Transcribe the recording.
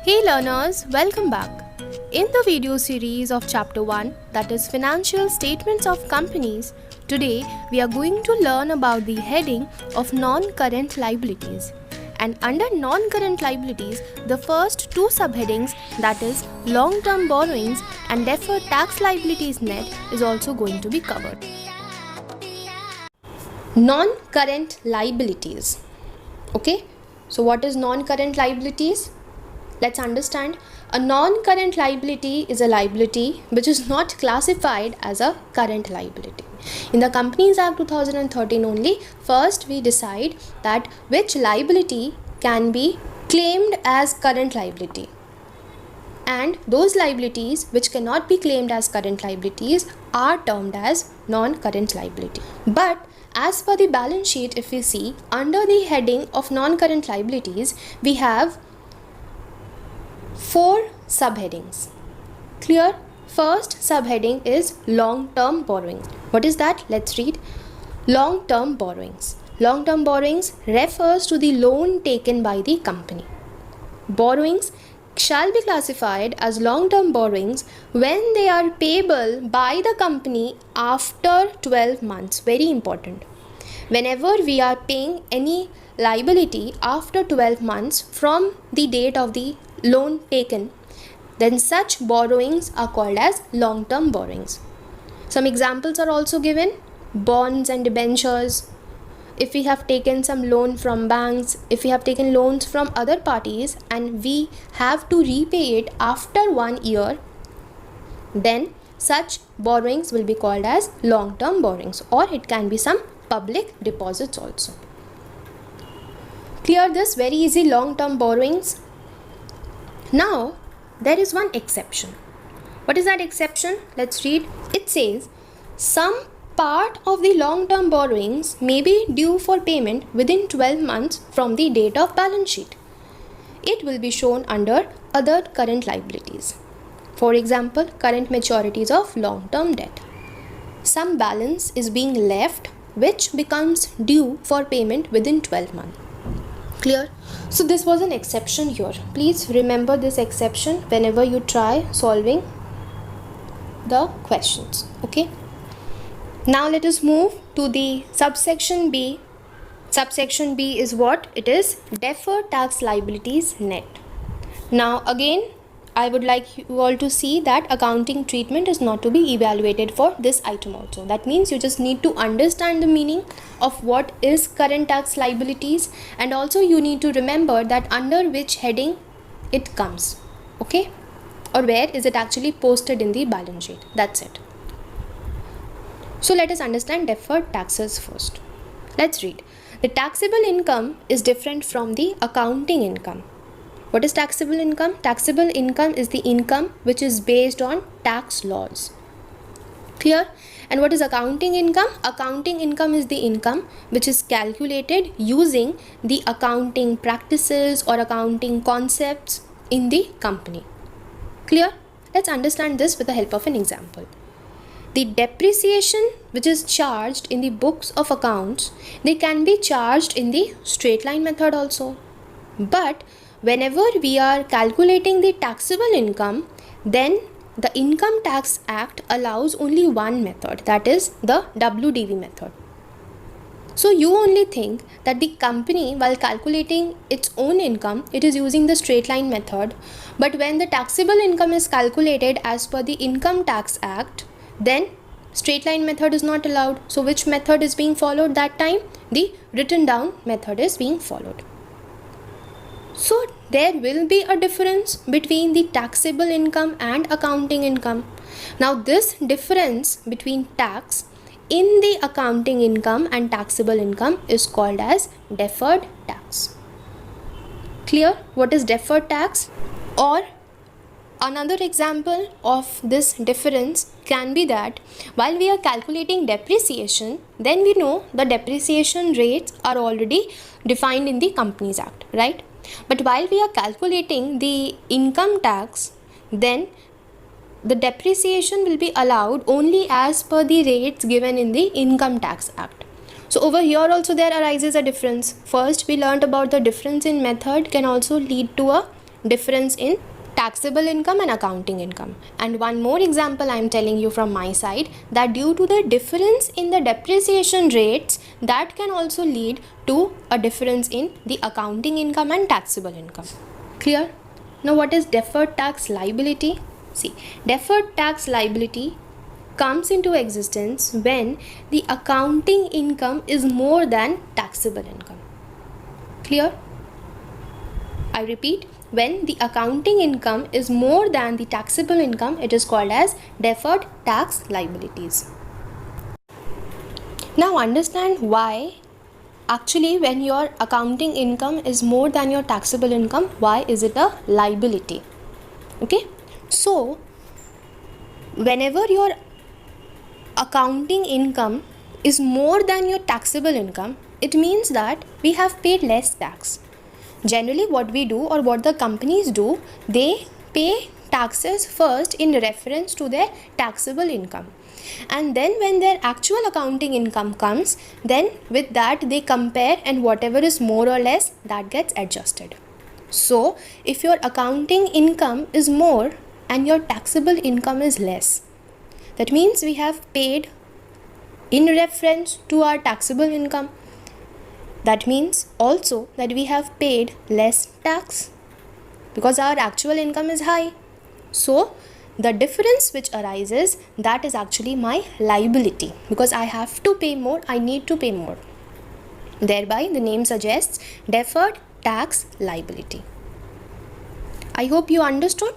Hey learners, welcome back. In the video series of chapter 1, that is Financial Statements of Companies, today we are going to learn about the heading of non-current liabilities. And under non-current liabilities, the first two subheadings, that is long-term borrowings and deferred tax liabilities net, is also going to be covered. Non-current liabilities. Okay, so what is non-current liabilities? Let's understand. A non-current liability is a liability which is not classified as a current liability. In the Companies Act 2013 only, first we decide that which liability can be claimed as current liability. And those liabilities which cannot be claimed as current liabilities are termed as non-current liability. But as per the balance sheet, if we see, under the heading of non-current liabilities, we have 4 subheadings. Clear? First subheading is long-term borrowings. What is that? Let's read. Long-term borrowings. Long-term borrowings refers to the loan taken by the company. Borrowings shall be classified as long-term borrowings when they are payable by the company after 12 months. Very important. Whenever we are paying any liability after 12 months from the date of the loan taken, then such borrowings are called as long-term borrowings. Some examples are also given: bonds and debentures. If we have taken some loan from banks, if we have taken loans from other parties and we have to repay it after 1 year, then such borrowings will be called as long-term borrowings, or it can be some public deposits also. Clear this? Very easy. Long-term borrowings. Now, there is one exception. What is that exception? Let's read. It says, some part of the long-term borrowings may be due for payment within 12 months from the date of balance sheet. It will be shown under other current liabilities. For example, current maturities of long-term debt. Some balance is being left which becomes due for payment within 12 months. Clear? So this was an exception here. Please remember this exception whenever you try solving the questions. Okay. Now let us move to the subsection B. Subsection B is what? It is deferred tax liabilities net. Now again, I would like you all to see that accounting treatment is not to be evaluated for this item also. That means you just need to understand the meaning of what is current tax liabilities, and also you need to remember that under which heading it comes. Okay? Or where is it actually posted in the balance sheet. That's it. So let us understand deferred taxes first. Let's read. The taxable income is different from the accounting income. What is taxable income? Taxable income is the income which is based on tax laws. Clear? And what is accounting income? Accounting income is the income which is calculated using the accounting practices or accounting concepts in the company. Clear? Let's understand this with the help of an example. The depreciation which is charged in the books of accounts, they can be charged in the straight line method also. But whenever we are calculating the taxable income, then the Income Tax Act allows only one method, that is the WDV method. So you only think that the company, while calculating its own income, it is using the straight line method. But when the taxable income is calculated as per the Income Tax Act, then straight line method is not allowed. So which method is being followed that time? The written down method is being followed. So there will be a difference between the taxable income and accounting income. Now this difference between tax in the accounting income and taxable income is called as deferred tax. Clear? What is deferred tax? Or another example of this difference can be that while we are calculating depreciation, then we know the depreciation rates are already defined in the Companies Act, right? But while we are calculating the income tax, then the depreciation will be allowed only as per the rates given in the Income Tax Act. So over here also there arises a difference. First we learned about the difference in method can also lead to a difference in taxable income and accounting income. And one more example I am telling you from my side, that due to the difference in the depreciation rates, that can also lead to a difference in the accounting income and taxable income. Clear? Now what is deferred tax liability? See, deferred tax liability comes into existence when the accounting income is more than taxable income. Clear? I repeat, when the accounting income is more than the taxable income, it is called as deferred tax liabilities. Now understand why actually when your accounting income is more than your taxable income, why is it a liability? Okay, so whenever your accounting income is more than your taxable income, it means that we have paid less tax. Generally what we do, or what the companies do, they pay taxes first in reference to their taxable income, and then when their actual accounting income comes, then with that they compare, and whatever is more or less, that gets adjusted. So if your accounting income is more and your taxable income is less, that means we have paid in reference to our taxable income. That means also that we have paid less tax because our actual income is high. So the difference which arises, that is actually my liability, because I have to pay more, I need to pay more. Thereby the name suggests deferred tax liability. I hope you understood.